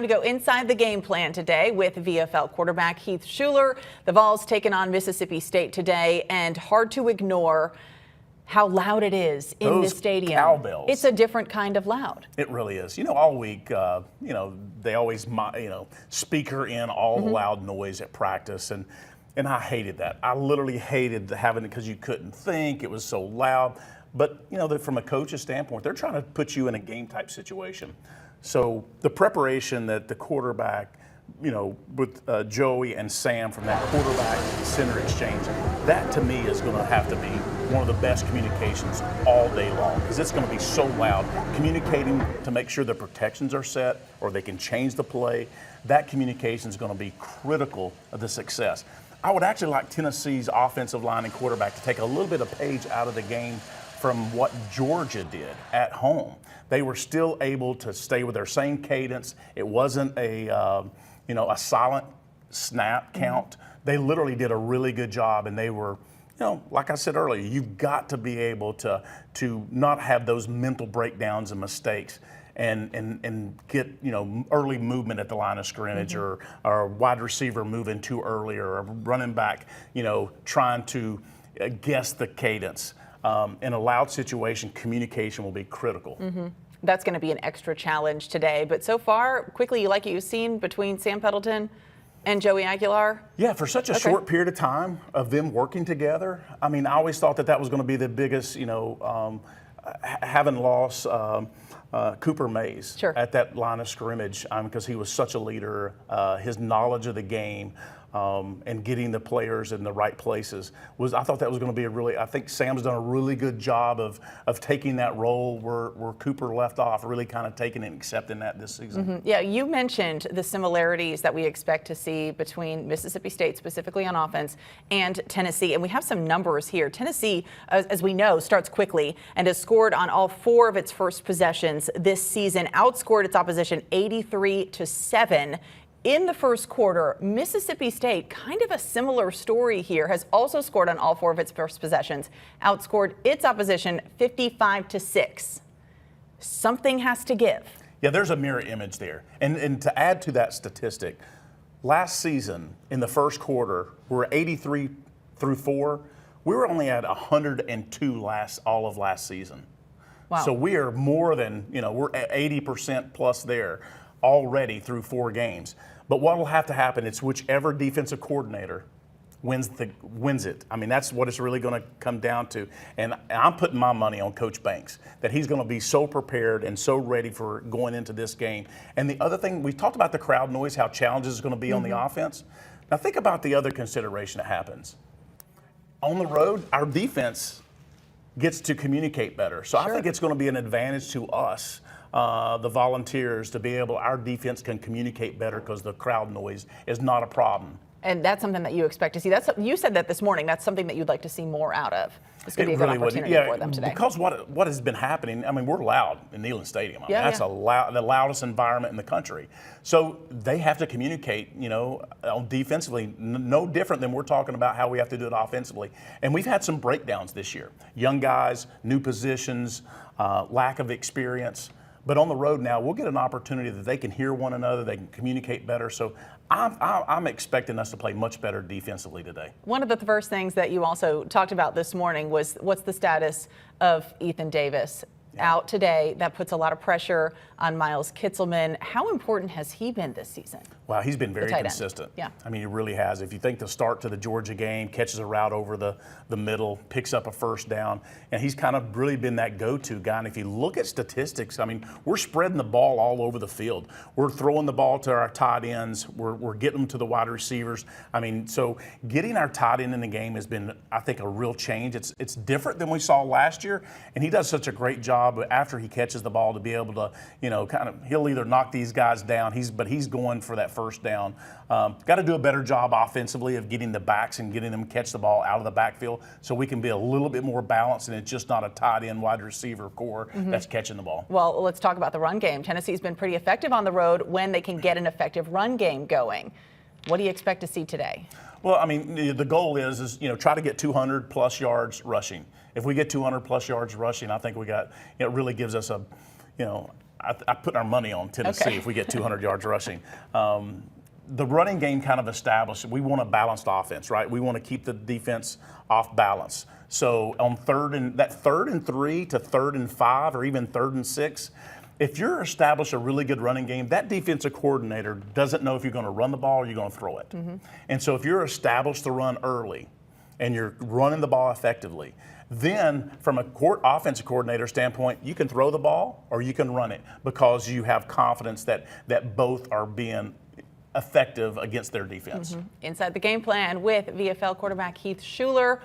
To go inside the game plan today with VFL quarterback Heath Schuler. The Vols taking on Mississippi State today, and hard to ignore how loud it is in Those this stadium. Cowbells. It's a different kind of loud. It really is. All week, they always, speaker in all the loud noise at practice, and I hated that. I literally hated having it because you couldn't think. It was so loud. But, from a coach's standpoint, they're trying to put you in a game-type situation. So the preparation that the quarterback, with Joey and Sam from that quarterback center exchange, that to me is going to have to be one of the best communications all day long, because it's going to be so loud. Communicating to make sure the protections are set or they can change the play, that communication is going to be critical of the success. I would actually like Tennessee's offensive line and quarterback to take a little bit of page out of the game from what Georgia did at home. They were still able to stay with their same cadence. It wasn't a silent snap count. They literally did a really good job, and they were, like I said earlier, you've got to be able to not have those mental breakdowns and mistakes, and get early movement at the line of scrimmage, or a wide receiver moving too early, or a running back trying to guess the cadence. In a loud situation, communication will be critical. That's going to be an extra challenge today. But so far, quickly, you like what you've seen between Sam Pendleton and Joey Aguilar? Yeah, for such a short period of time of them working together. I mean, I always thought that was going to be the biggest, having lost Cooper Mays at that line of scrimmage, because he was such a leader. His knowledge of the game, and getting the players in the right places I thought that was going to be I think Sam's done a really good job of taking that role where Cooper left off, really kind of taking it and accepting that this season. Yeah, you mentioned the similarities that we expect to see between Mississippi State, specifically on offense, and Tennessee. And we have some numbers here. Tennessee, as we know, starts quickly and has scored on all 4 of its first possessions this season, outscored its opposition 83-7. In the first quarter. Mississippi State, kind of a similar story here, has also scored on all 4 of its first possessions, outscored its opposition 55-6. Something has to give. Yeah, there's a mirror image there. And to add to that statistic, last season in the first quarter, we're 83-4. We were only at 102 all of last season. Wow. So we are more than, we're at 80% plus there already through 4 games. But what will have to happen, it's whichever defensive coordinator wins it. I mean, that's what it's really going to come down to. And I'm putting my money on Coach Banks, that he's going to be so prepared and so ready for going into this game. And the other thing, we talked about the crowd noise, how challenges is going to be on the offense. Now think about the other consideration that happens. On the road, our defense gets to communicate better. So I think it's going to be an advantage to us, the Volunteers, to be able, our defense can communicate better because the crowd noise is not a problem. And that's something that you expect to see. You said that this morning. That's something that you'd like to see more out of. It's going to be a good opportunity for them today. Because what has been happening, I mean, we're loud in Neyland Stadium. I mean, that's the loudest environment in the country. So they have to communicate, defensively, no different than we're talking about how we have to do it offensively. And we've had some breakdowns this year. Young guys, new positions, lack of experience. But on the road now, we'll get an opportunity that they can hear one another, they can communicate better. So I'm expecting us to play much better defensively today. One of the first things that you also talked about this morning was what's the status of Ethan Davis out today. That puts a lot of pressure on Miles Kitzelman. How important has he been this season? Wow, he's been very consistent. Yeah. I mean, he really has. If you think the start to the Georgia game, catches a route over the middle, picks up a first down, and he's kind of really been that go-to guy. And if you look at statistics, I mean, we're spreading the ball all over the field. We're throwing the ball to our tight ends. We're getting them to the wide receivers. I mean, so getting our tight end in the game has been, I think, a real change. It's different than we saw last year, and he does such a great job after he catches the ball to be able to, he'll either knock these guys down, but he's going for that first down. Got to do a better job offensively of getting the backs and getting them catch the ball out of the backfield so we can be a little bit more balanced and it's just not a tight end wide receiver core that's catching the ball. Well, let's talk about the run game. Tennessee's been pretty effective on the road when they can get an effective run game going. What do you expect to see today? Well, I mean, the goal is try to get 200 plus yards rushing. If we get 200 plus yards rushing, I think it really gives us I put our money on Tennessee Okay. if we get 200 yards rushing. The running game kind of established, we want a balanced offense, right? We want to keep the defense off balance. So on third and 3 to 3rd and 5 or even 3rd and 6, if you're established a really good running game, that defensive coordinator doesn't know if you're going to run the ball or you're going to throw it. And so if you're established to run early and you're running the ball effectively, then from a offensive coordinator standpoint, you can throw the ball or you can run it because you have confidence that both are being effective against their defense. Inside the Game Plan with VFL quarterback Heath Schuler.